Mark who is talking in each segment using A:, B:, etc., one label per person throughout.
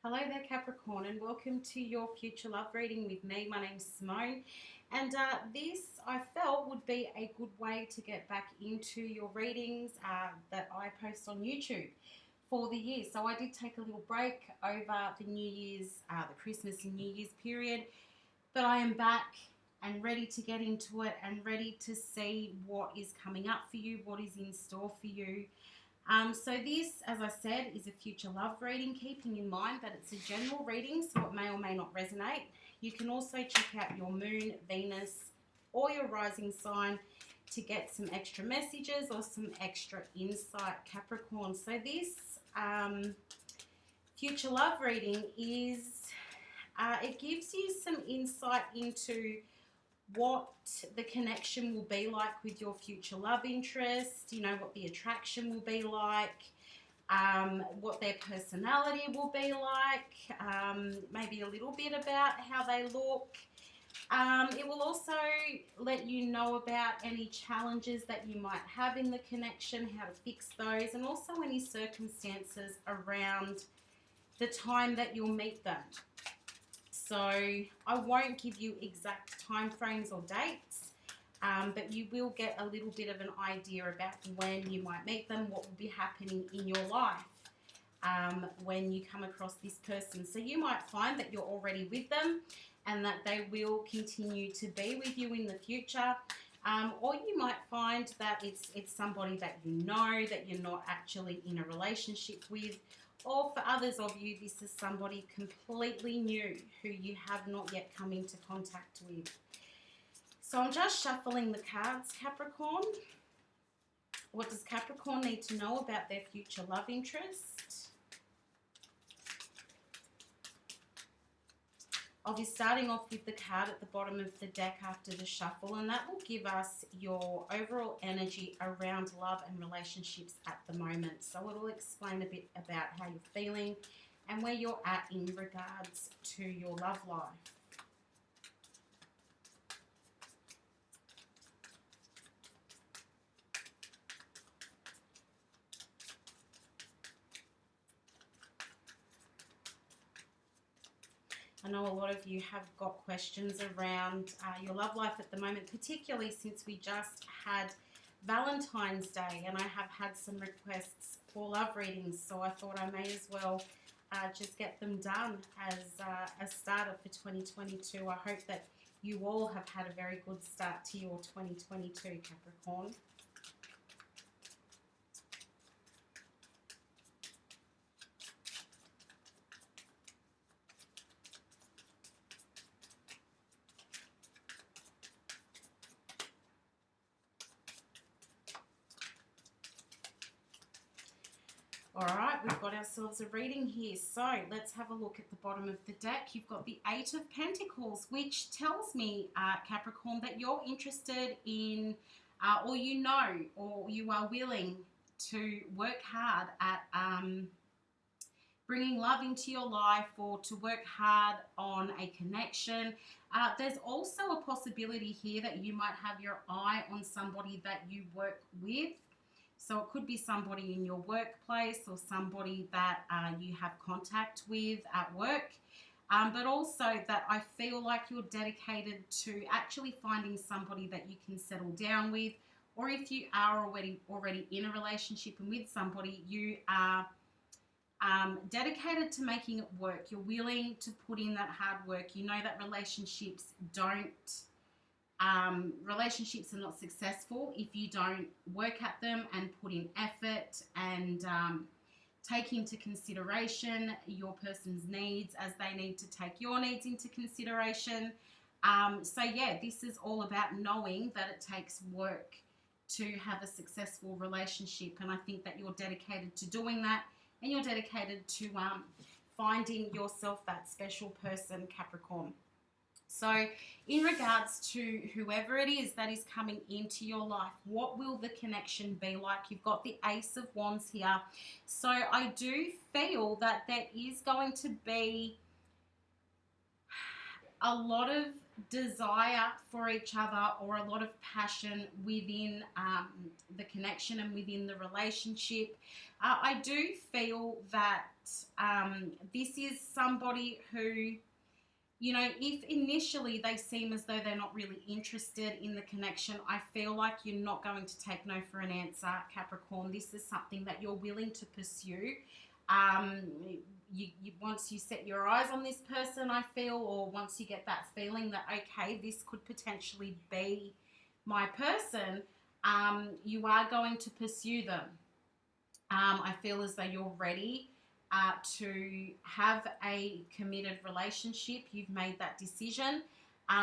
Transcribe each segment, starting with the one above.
A: Hello there, Capricorn, and welcome to your future love reading with me. My name's Simone, and this I felt would be a good way to get back into your readings that I post on YouTube for the year. So I did take a little break over the New Year's, the Christmas and New Year's period, but I am back and ready to get into it and ready to see what is coming up for you, what is in store for you. So this, as I said, is a future love reading, keeping in mind that it's a general reading, so it may or may not resonate. You can also check out your moon, Venus, or your rising sign to get some extra messages or some extra insight, Capricorn. So this future love reading is, it gives you some insight into what the connection will be like with your future love interest, you know, what the attraction will be like, what their personality will be like, maybe a little bit about how they look. It will also let you know about any challenges that you might have in the connection, how to fix those, and also any circumstances around the time that you'll meet them. So I won't give you exact time frames or dates, but you will get a little bit of an idea about when you might meet them, what will be happening in your life when you come across this person. So you might find that you're already with them and that they will continue to be with you in the future. Or you might find that it's somebody that you know that you're not actually in a relationship with. Or for others of you, this is somebody completely new who you have not yet come into contact with. So I'm just shuffling the cards, Capricorn. What does Capricorn need to know about their future love interest? I'll be starting off with the card at the bottom of the deck after the shuffle, and that will give us your overall energy around love and relationships at the moment. So it will explain a bit about how you're feeling and where you're at in regards to your love life. I know a lot of you have got questions around your love life at the moment, particularly since we just had Valentine's Day and I have had some requests for love readings, so I thought I may as well just get them done as a starter for 2022. I hope that you all have had a very good start to your 2022, Capricorn. All right, we've got ourselves a reading here. So let's have a look at the bottom of the deck. You've got the Eight of Pentacles, which tells me, Capricorn, that you're interested in, or you know, or you are willing to work hard at bringing love into your life, or to work hard on a connection. There's also a possibility here that you might have your eye on somebody that you work with. So it could be somebody in your workplace or somebody that you have contact with at work. But also that I feel like you're dedicated to actually finding somebody that you can settle down with. Or if you are already in a relationship and with somebody, you are dedicated to making it work. You're willing to put in that hard work. You know that relationships are not successful if you don't work at them and put in effort and take into consideration your person's needs as they need to take your needs into consideration. So yeah, this is all about knowing that it takes work to have a successful relationship, and I think that you're dedicated to doing that, and you're dedicated to finding yourself that special person, Capricorn. So in regards to whoever it is that is coming into your life, what will the connection be like? You've got the Ace of Wands here. So I do feel that there is going to be a lot of desire for each other, or a lot of passion within the connection and within the relationship. I do feel that this is somebody who, you know, if initially they seem as though they're not really interested in the connection, I feel like you're not going to take no for an answer, Capricorn. This is something that you're willing to pursue. Once you set your eyes on this person, I feel, or once you get that feeling that, okay, this could potentially be my person, you are going to pursue them. I feel as though you're ready to have a committed relationship. You've made that decision.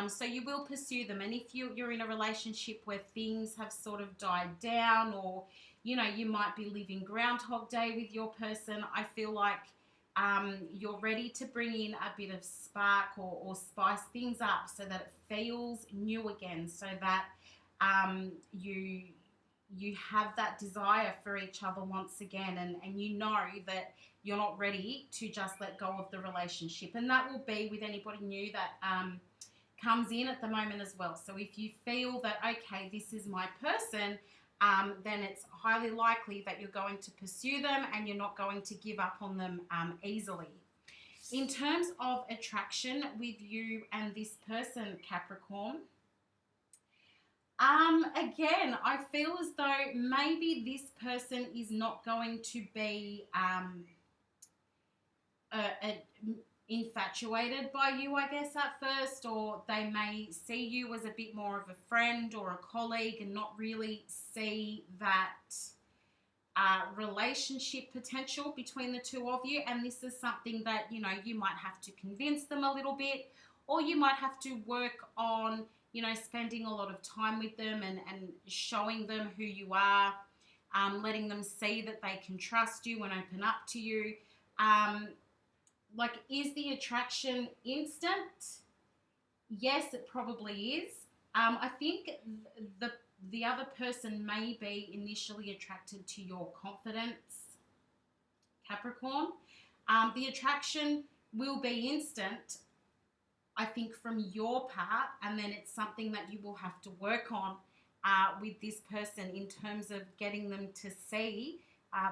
A: So you will pursue them. And if you're in a relationship where things have sort of died down, or, you know, you might be living Groundhog Day with your person, I feel like you're ready to bring in a bit of spark, or spice things up so that it feels new again, so that you have that desire for each other once again, and you know that you're not ready to just let go of the relationship. And that will be with anybody new that comes in at the moment as well. So if you feel that, okay, this is my person, then it's highly likely that you're going to pursue them and you're not going to give up on them easily. In terms of attraction with you and this person, Capricorn, again, I feel as though maybe this person is not going to be infatuated by you, I guess, at first, or they may see you as a bit more of a friend or a colleague and not really see that relationship potential between the two of you. And this is something that, you know, you might have to convince them a little bit, or you might have to work on, you know, spending a lot of time with them and showing them who you are, letting them see that they can trust you and open up to you. Like, is the attraction instant? Yes, it probably is. I think the other person may be initially attracted to your confidence, Capricorn. The attraction will be instant, I think, from your part, and then it's something that you will have to work on with this person in terms of getting them to see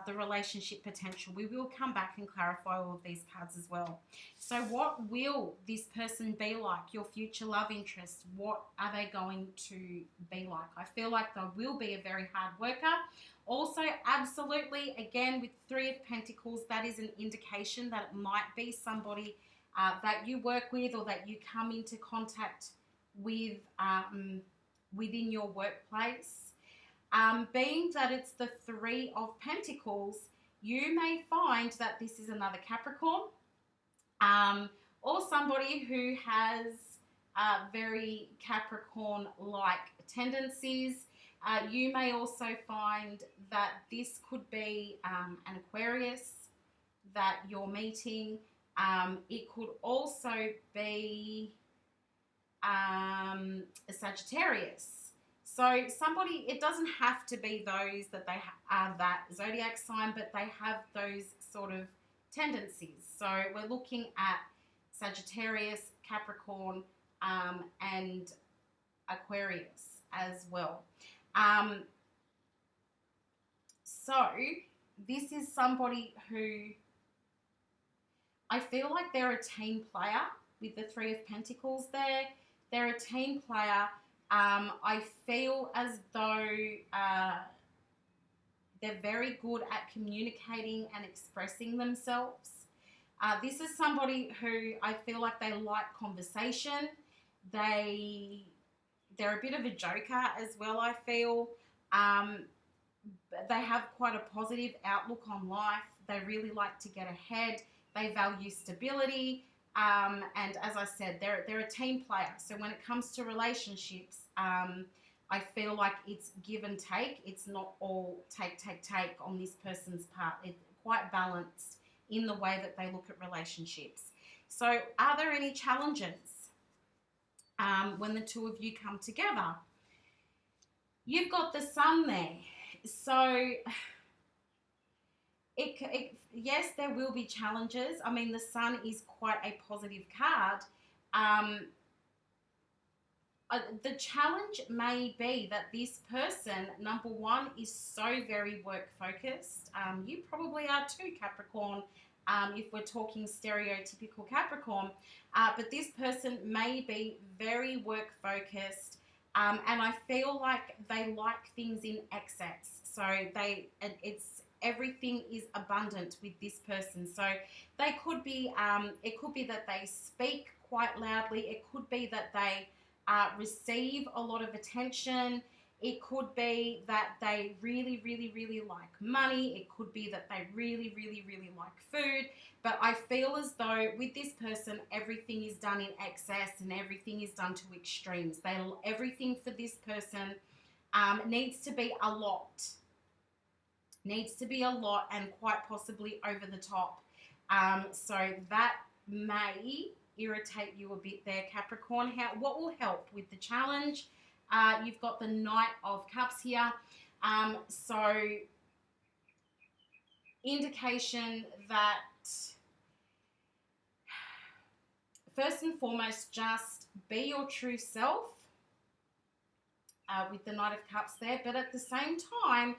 A: the relationship potential. We will come back and clarify all of these cards as well. So what will this person be like, your future love interest? What are they going to be like? I feel like they will be a very hard worker. Also, absolutely, again, with Three of Pentacles, that is an indication that it might be somebody that you work with or that you come into contact with within your workplace. Being that it's the Three of Pentacles, you may find that this is another Capricorn, or somebody who has very Capricorn-like tendencies. You may also find that this could be an Aquarius that you're meeting. It could also be a Sagittarius. So somebody, it doesn't have to be those that they are that zodiac sign, but they have those sort of tendencies. So we're looking at Sagittarius, Capricorn, and Aquarius as well. So this is somebody who, I feel like they're a team player with the Three of Pentacles there. They're a team player. I feel as though they're very good at communicating and expressing themselves. This is somebody who I feel like they like conversation. They're a bit of a joker as well, I feel. They have quite a positive outlook on life. They really like to get ahead. They value stability. And as I said, they're a team player. So when it comes to relationships, I feel like it's give and take. It's not all take on this person's part. It's quite balanced in the way that they look at relationships. So are there any challenges when the two of you come together? You've got the Sun there. So yes, there will be challenges. I mean, the Sun is quite a positive card. The challenge may be that this person, number one, is so very work focused. You probably are too, Capricorn. if we're talking stereotypical Capricorn. But this person may be very work focused, and I feel like they like things in excess. So it's everything is abundant with this person. So they could be, it could be that they speak quite loudly. It could be that they receive a lot of attention. It could be that they really, really, really like money. It could be that they really, really, really like food. But I feel as though with this person, everything is done in excess and everything is done to extremes. Everything for this person needs to be a lot. Needs to be a lot and quite possibly over the top. So that may irritate you a bit there, Capricorn. What will help with the challenge? You've got the Knight of Cups here. So indication that first and foremost, just be your true self with the Knight of Cups there. But at the same time,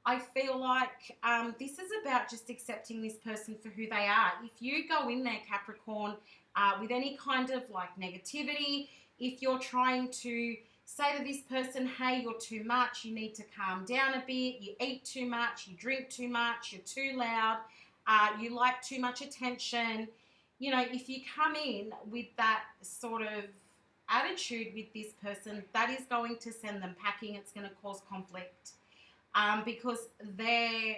A: I feel like this is about just accepting this person for who they are. If you go in there, Capricorn, with any kind of like negativity, if you're trying to say to this person, hey, you're too much, you need to calm down a bit, you eat too much, you drink too much, you're too loud, you like too much attention. You know, if you come in with that sort of attitude with this person, that is going to send them packing. It's going to cause conflict because their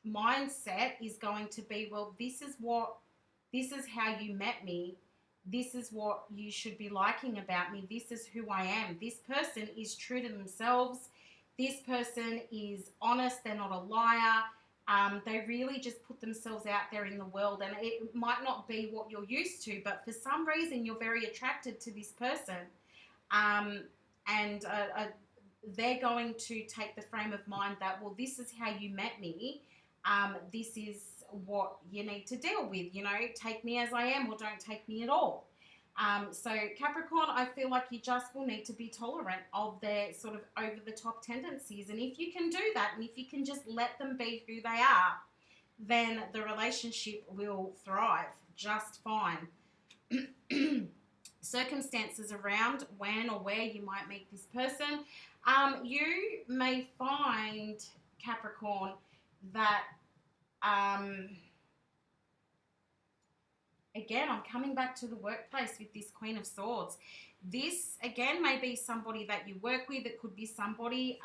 A: mindset is going to be, well, this is how you met me. This is what you should be liking about me. This is who I am. This person is true to themselves. This person is honest. They're not a liar. They really just put themselves out there in the world, and it might not be what you're used to, but for some reason you're very attracted to this person. And they're going to take the frame of mind that, well, this is how you met me. This is what you need to deal with, you know, take me as I am or don't take me at all. So Capricorn, I feel like you just will need to be tolerant of their sort of over the top tendencies. And if you can do that, and if you can just let them be who they are, then the relationship will thrive just fine. Circumstances around when or where you might meet this person. You may find, Capricorn, that again, I'm coming back to the workplace with this Queen of Swords. This, again, may be somebody that you work with. It could be somebody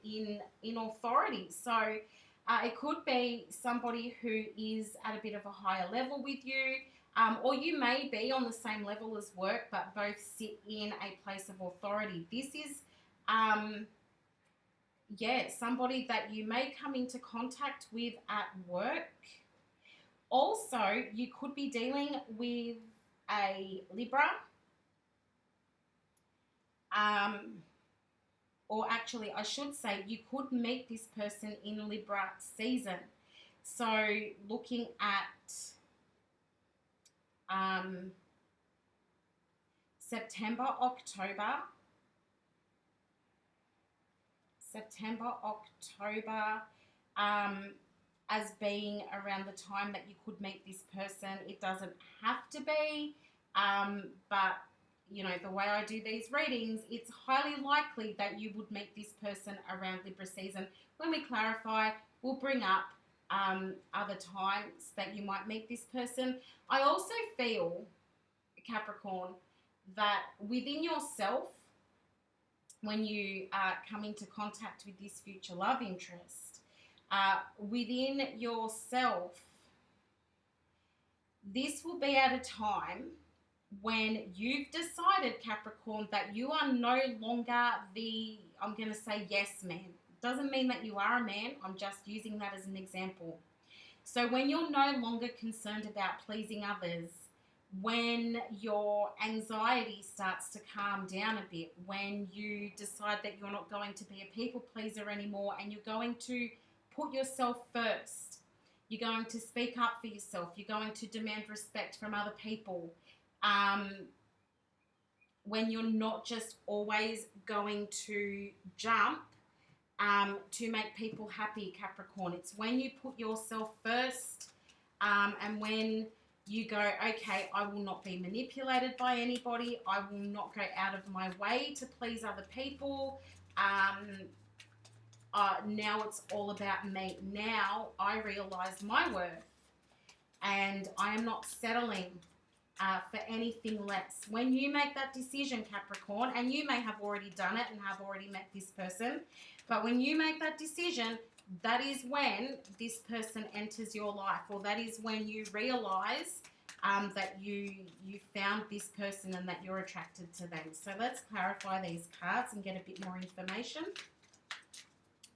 A: in authority. So it could be somebody who is at a bit of a higher level with you, or you may be on the same level as work, but both sit in a place of authority. This is somebody that you may come into contact with at work. Also, you could be dealing with a Libra, or actually I should say you could meet this person in Libra season. So looking at September, October, as being around the time that you could meet this person. It doesn't have to be, but you know, the way I do these readings, it's highly likely that you would meet this person around Libra season. When we clarify, we'll bring up other times that you might meet this person. I also feel, Capricorn, that within yourself, when you come into contact with this future love interest, within yourself, this will be at a time when you've decided, Capricorn, that you are no longer the, I'm going to say, yes man. Doesn't mean that you are a man. I'm just using that as an example. So when you're no longer concerned about pleasing others, when your anxiety starts to calm down a bit, when you decide that you're not going to be a people pleaser anymore and you're going to put yourself first, you're going to speak up for yourself, you're going to demand respect from other people, when you're not just always going to jump to make people happy, Capricorn. It's when you put yourself first, And when you go, okay, I will not be manipulated by anybody. I will not go out of my way to please other people. Now it's all about me. Now I realize my worth, and I am not settling for anything less. When you make that decision, Capricorn, and you may have already done it and have already met this person, but when you make that decision, that is when this person enters your life, or that is when you realize that you found this person and that you're attracted to them. So let's clarify these cards and get a bit more information.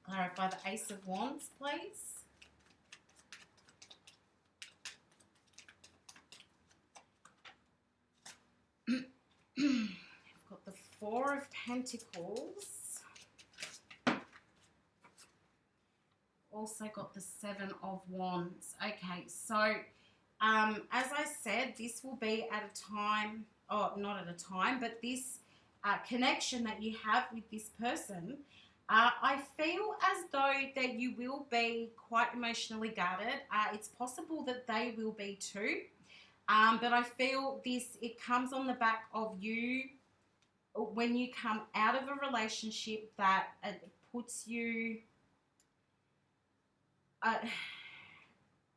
A: Clarify the Ace of Wands, please. I've got the Four of Pentacles. Also got the Seven of Wands. Okay, so as I said, this will be at a time, or not at a time, but this connection that you have with this person, I feel as though that you will be quite emotionally guarded. It's possible that they will be too. But I feel it comes on the back of you when you come out of a relationship that puts you,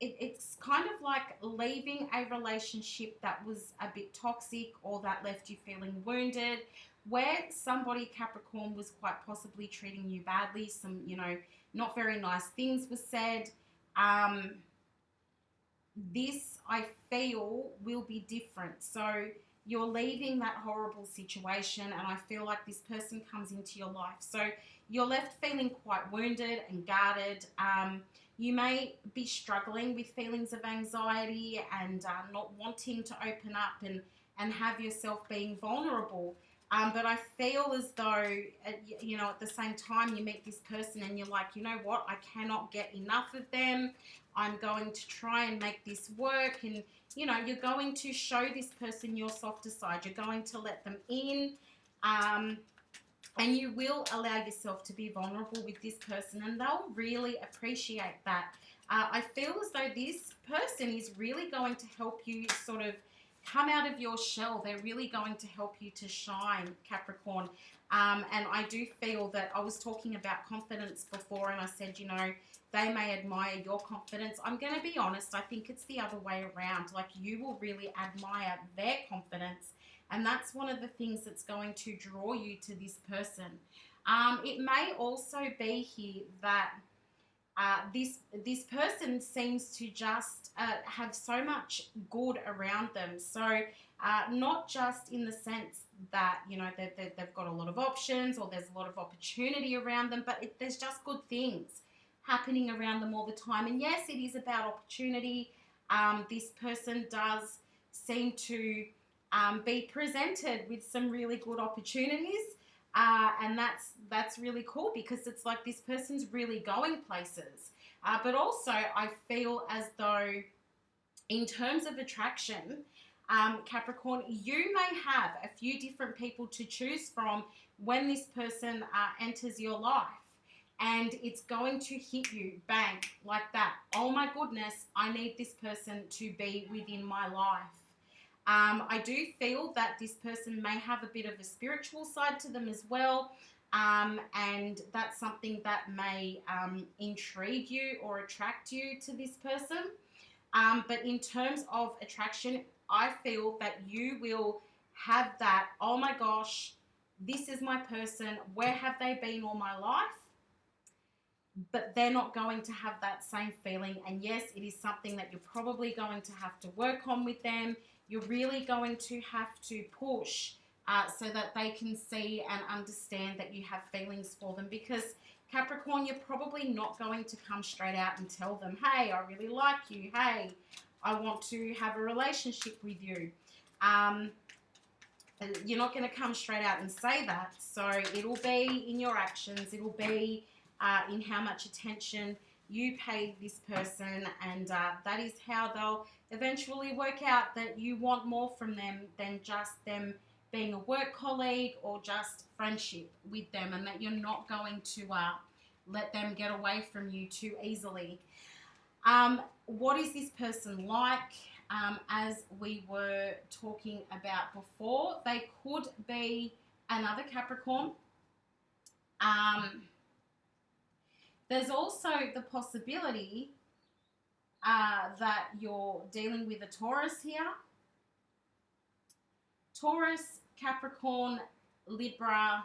A: it's kind of like leaving a relationship that was a bit toxic or that left you feeling wounded, where somebody, Capricorn, was quite possibly treating you badly. Some, not very nice things were said. This, I feel, will be different. So you're leaving that horrible situation, and I feel like this person comes into your life. So you're left feeling quite wounded and guarded. You may be struggling with feelings of anxiety and not wanting to open up and have yourself being vulnerable. But I feel as though, at the same time you meet this person and you're like, you know what, I cannot get enough of them. I'm going to try and make this work. And, you're going to show this person your softer side. You're going to let them in. And you will allow yourself to be vulnerable with this person, and they'll really appreciate that. I feel as though this person is really going to help you sort of come out of your shell. They're really going to help you to shine, Capricorn. And I do feel that I was talking about confidence before, and I said, they may admire your confidence. I'm going to be honest. I think it's the other way around. Like, you will really admire their confidence. And that's one of the things that's going to draw you to this person. It may also be here that this person seems to just have so much good around them. So not just in the sense that, they've got a lot of options or there's a lot of opportunity around them, but there's just good things happening around them all the time. And yes, it is about opportunity. This person does seem to be presented with some really good opportunities, and that's really cool, because it's like this person's really going places. But also I feel as though in terms of attraction, Capricorn, you may have a few different people to choose from when this person enters your life, and it's going to hit you bang like that. Oh my goodness, I need this person to be within my life. I do feel that this person may have a bit of a spiritual side to them as well, and that's something that may intrigue you or attract you to this person. But in terms of attraction, I feel that you will have that, oh my gosh, this is my person, where have they been all my life? But they're not going to have that same feeling. And yes, it is something that you're probably going to have to work on with them. You're really going to have to push so that they can see and understand that you have feelings for them. Because Capricorn, you're probably not going to come straight out and tell them, hey, I really like you. Hey, I want to have a relationship with you. You're not going to come straight out and say that. So it'll be in your actions. It'll be in how much attention you pay this person, and that is how they'll eventually work out that you want more from them than just them being a work colleague or just friendship with them, and that you're not going to let them get away from you too easily. what is this person like? As we were talking about before, they could be another Capricorn. There's also the possibility that you're dealing with a Taurus here. Taurus, Capricorn, Libra.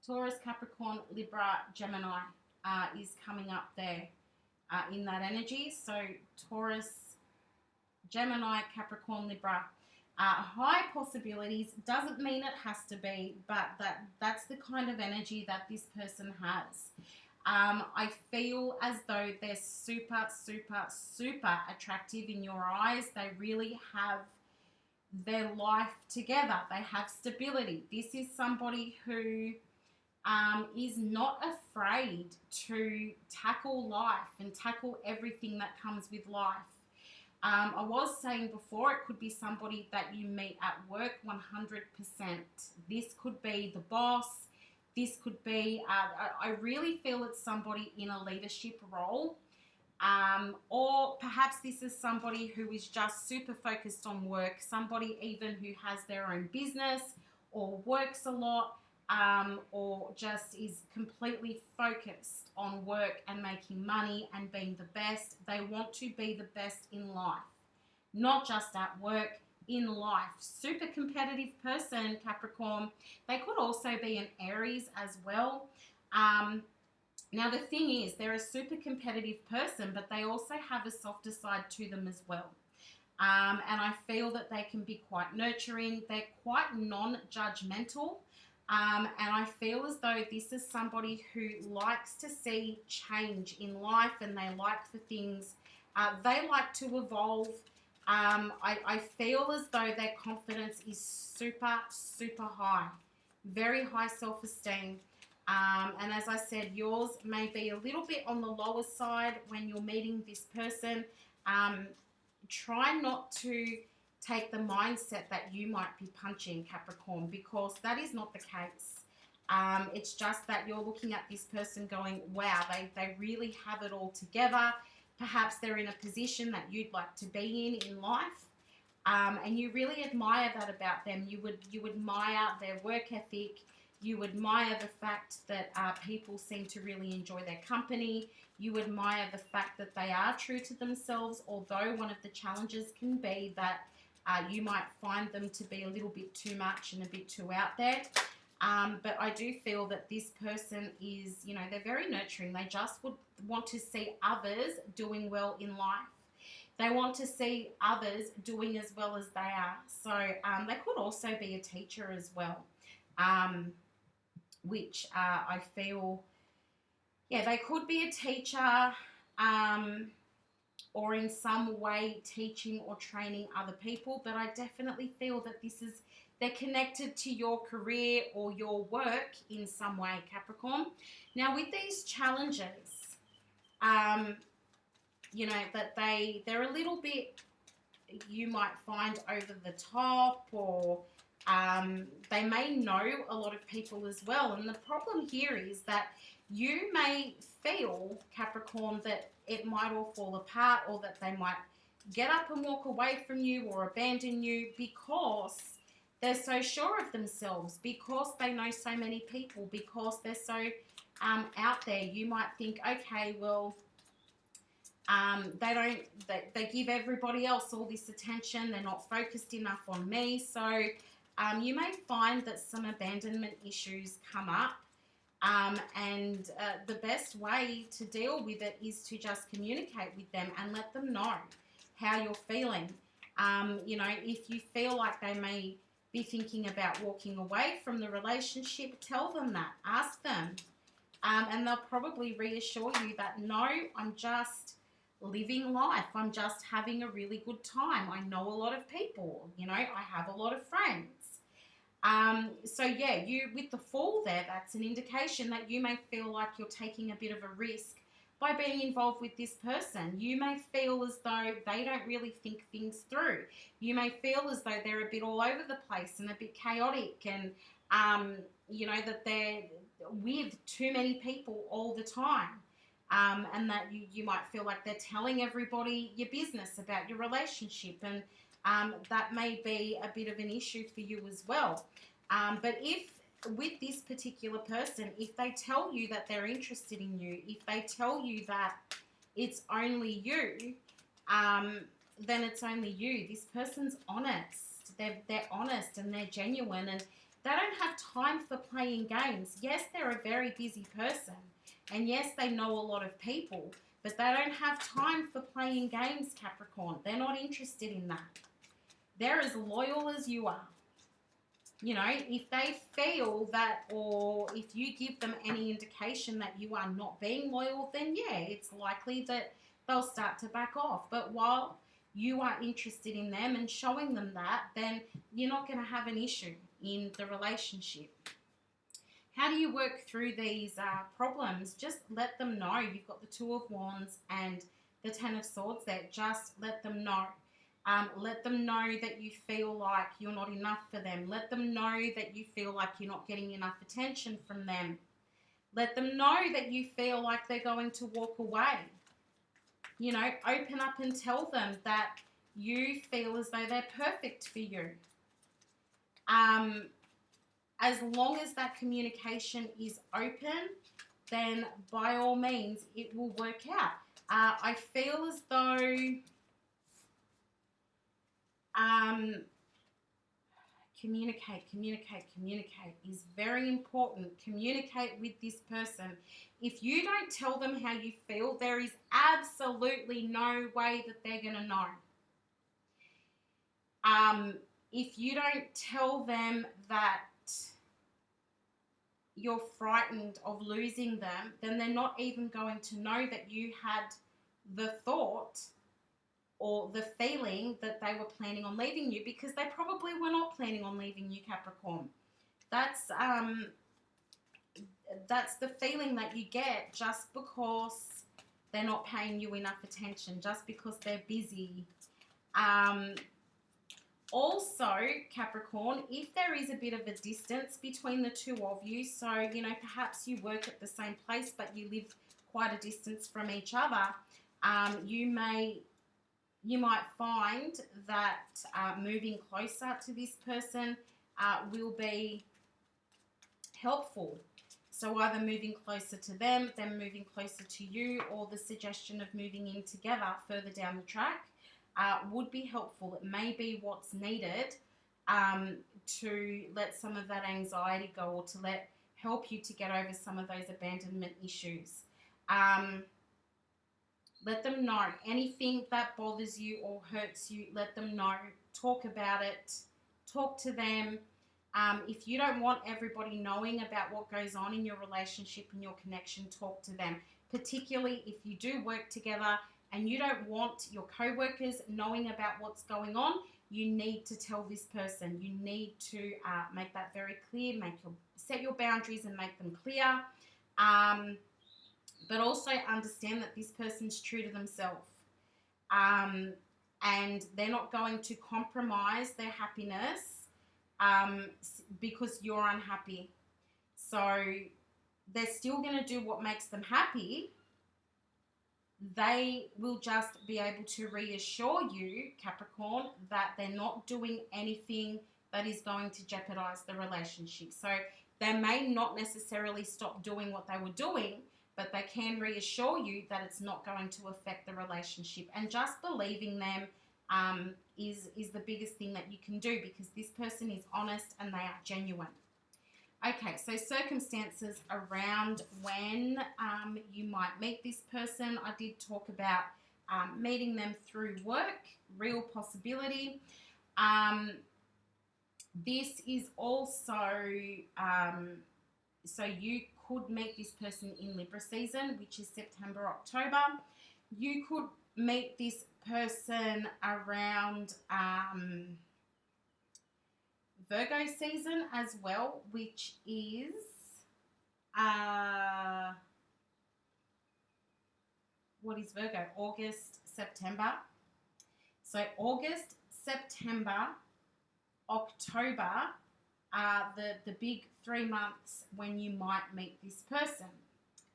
A: Taurus, Capricorn, Libra, Gemini is coming up there in that energy. So Taurus, Gemini, Capricorn, Libra. High possibilities, doesn't mean it has to be, but that's the kind of energy that this person has. I feel as though they're super, super, super attractive in your eyes. They really have their life together. They have stability. This is somebody who is not afraid to tackle life and tackle everything that comes with life. I was saying before, it could be somebody that you meet at work 100%. This could be the boss. This could be, I really feel it's somebody in a leadership role. Or perhaps this is somebody who is just super focused on work, somebody even who has their own business or works a lot, or just is completely focused on work and making money and being the best. They want to be the best in life, not just at work, in life. Super competitive person, Capricorn. They could also be an Aries as well. Now, the thing is, they're a super competitive person, but they also have a softer side to them as well. And I feel that they can be quite nurturing. They're quite non-judgmental. And I feel as though this is somebody who likes to see change in life, and they like for things, they like to evolve. I feel as though their confidence is super, super high, very high self-esteem. And as I said, yours may be a little bit on the lower side when you're meeting this person. Try not to take the mindset that you might be punching, Capricorn, because that is not the case. It's just that you're looking at this person going, wow, they really have it all together. Perhaps they're in a position that you'd like to be in life. And you really admire that about them. You admire their work ethic. You admire the fact that people seem to really enjoy their company. You admire the fact that they are true to themselves, although one of the challenges can be that you might find them to be a little bit too much and a bit too out there. But I do feel that this person is, they're very nurturing. They just would want to see others doing well in life. They want to see others doing as well as they are. So they could also be a teacher as well, which I feel, they could be a teacher, or in some way teaching or training other people. But I definitely feel that they're connected to your career or your work in some way, Capricorn. Now, with these challenges, that they're a little bit, you might find, over the top, or they may know a lot of people as well. And the problem here is that you may feel, Capricorn, that it might all fall apart, or that they might get up and walk away from you or abandon you because they're so sure of themselves, because they know so many people, because they're so out there. You might think, okay, well, they give everybody else all this attention. They're not focused enough on me. So you may find that some abandonment issues come up. And the best way to deal with it is to just communicate with them and let them know how you're feeling. If you feel like they may be thinking about walking away from the relationship, tell them that. Ask them. And they'll probably reassure you that, no, I'm just living life. I'm just having a really good time. I know a lot of people. I have a lot of friends. You, with the Fool there, that's an indication that you may feel like you're taking a bit of a risk by being involved with this person. You may feel as though they don't really think things through. You may feel as though they're a bit all over the place and a bit chaotic, and, that they're with too many people all the time. and that you might feel like they're telling everybody your business about your relationship, and that may be a bit of an issue for you as well. But if with this particular person, if they tell you that they're interested in you, if they tell you that it's only you, then it's only you. This person's honest. They're honest and they're genuine, and they don't have time for playing games. Yes, they're a very busy person, and yes, they know a lot of people, but they don't have time for playing games, Capricorn. They're not interested in that. They're as loyal as you are. You know, if they feel that, or if you give them any indication that you are not being loyal, then yeah, it's likely that they'll start to back off. But while you are interested in them and showing them that, then you're not going to have an issue in the relationship. How do you work through these problems? Just let them know. You've got the Two of Wands and the Ten of Swords there. Just let them know. Let them know that you feel like you're not enough for them. Let them know that you feel like you're not getting enough attention from them. Let them know that you feel like they're going to walk away. You know, open up and tell them that you feel as though they're perfect for you. As long as that communication is open, then by all means, it will work out. I feel as though communicate is very important. Communicate with this person. If you don't tell them how you feel, there is absolutely no way that they're going to know. If you don't tell them that you're frightened of losing them, then they're not even going to know that you had the thought or the feeling that they were planning on leaving you, because they probably were not planning on leaving you, Capricorn. That's the feeling that you get just because they're not paying you enough attention, just because they're busy. Also, Capricorn, if there is a bit of a distance between the two of you, so, you know, perhaps you work at the same place but you live quite a distance from each other, you might find that moving closer to this person will be helpful. So either moving closer to them, them moving closer to you, or the suggestion of moving in together further down the track would be helpful. It may be what's needed to let some of that anxiety go, or to help you to get over some of those abandonment issues. Let them know anything that bothers you or hurts you. Let them know. Talk about it. Talk to them. If you don't want everybody knowing about what goes on in your relationship and your connection, talk to them. Particularly if you do work together and you don't want your co-workers knowing about what's going on, you need to tell this person. You need to make that very clear. Set your boundaries and make them clear. But also understand that this person's true to themselves. And they're not going to compromise their happiness because you're unhappy. So they're still going to do what makes them happy. They will just be able to reassure you, Capricorn, that they're not doing anything that is going to jeopardize the relationship. So they may not necessarily stop doing what they were doing, but they can reassure you that it's not going to affect the relationship. And just believing them is the biggest thing that you can do, because this person is honest and they are genuine. Okay, so circumstances around when you might meet this person. I did talk about meeting them through work, real possibility. This is also, so you could meet this person in Libra season, which is September, October. You could meet this person around Virgo season as well, which is what is Virgo? August, September. So August, September, October are the big 3 months when you might meet this person.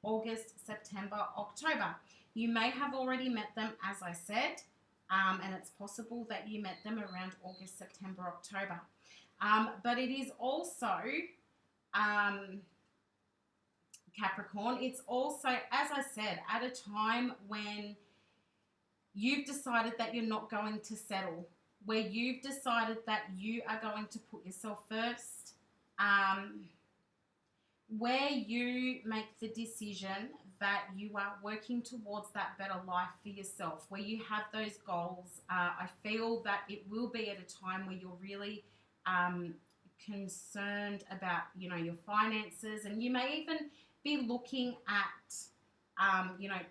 A: August, September, October. You may have already met them, as I said, and it's possible that you met them around August, September, October. But it is also, Capricorn, it's also, as I said, at a time when you've decided that you're not going to settle, where you've decided that you are going to put yourself first, where you make the decision that you are working towards that better life for yourself, where you have those goals. I feel that it will be at a time where you're really concerned about, your finances, and you may even be looking at,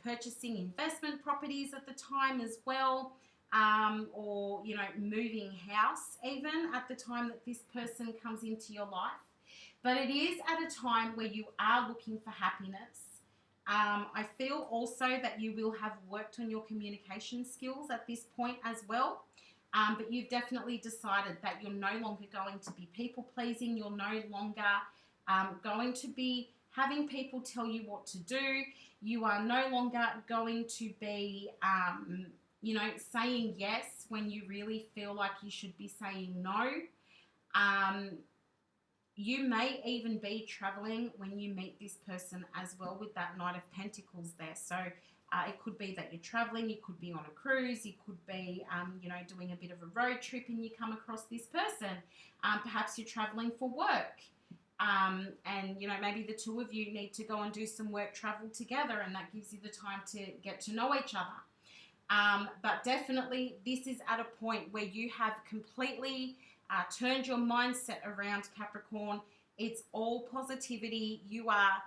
A: purchasing investment properties at the time as well, or, moving house even at the time that this person comes into your life. But it is at a time where you are looking for happiness. I feel also that you will have worked on your communication skills at this point as well. But you've definitely decided that you're no longer going to be people pleasing. You're no longer going to be having people tell you what to do. You are no longer going to be, saying yes when you really feel like you should be saying no. You may even be traveling when you meet this person as well, with that Knight of Pentacles there. So it could be that you're traveling, you could be on a cruise, you could be, doing a bit of a road trip and you come across this person. Perhaps you're traveling for work. And, maybe the two of you need to go and do some work travel together, and that gives you the time to get to know each other. But definitely this is at a point where you have completely turned your mindset around, Capricorn. It's all positivity. You are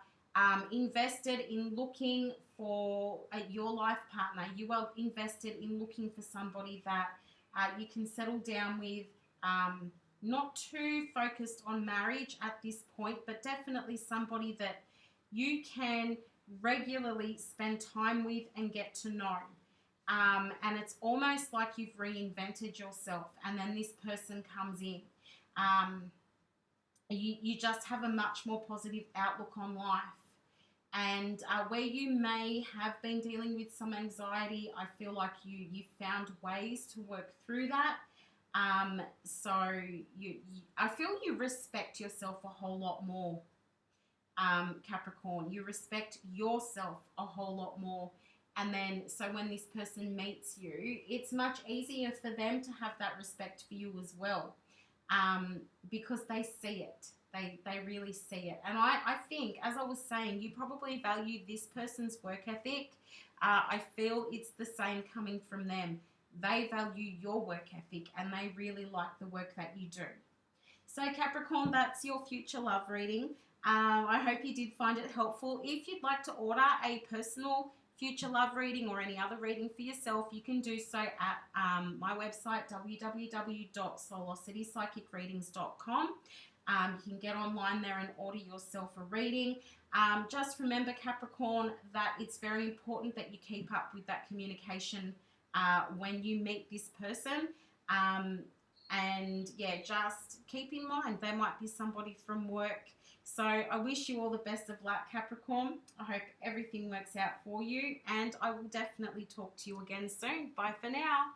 A: invested in looking for your life partner. You are invested in looking for somebody that you can settle down with. Not too focused on marriage at this point, but definitely somebody that you can regularly spend time with and get to know. And it's almost like you've reinvented yourself, and then this person comes in. You just have a much more positive outlook on life. And where you may have been dealing with some anxiety, I feel like you found ways to work through that. So I feel you respect yourself a whole lot more, Capricorn. You respect yourself a whole lot more. And then, so when this person meets you, it's much easier for them to have that respect for you as well, because they see it. They really see it. And I think, as I was saying, you probably value this person's work ethic. I feel it's the same coming from them. They value your work ethic and they really like the work that you do. So Capricorn, that's your future love reading. I hope you did find it helpful. If you'd like to order a personal future love reading or any other reading for yourself, you can do so at my website, www.soulocitypsychicreadings.com. You can get online there and order yourself a reading. Just remember, Capricorn, that it's very important that you keep up with that communication when you meet this person. And yeah, just keep in mind they might be somebody from work. So I wish you all the best of luck, Capricorn. I hope everything works out for you, and I will definitely talk to you again soon. Bye for now.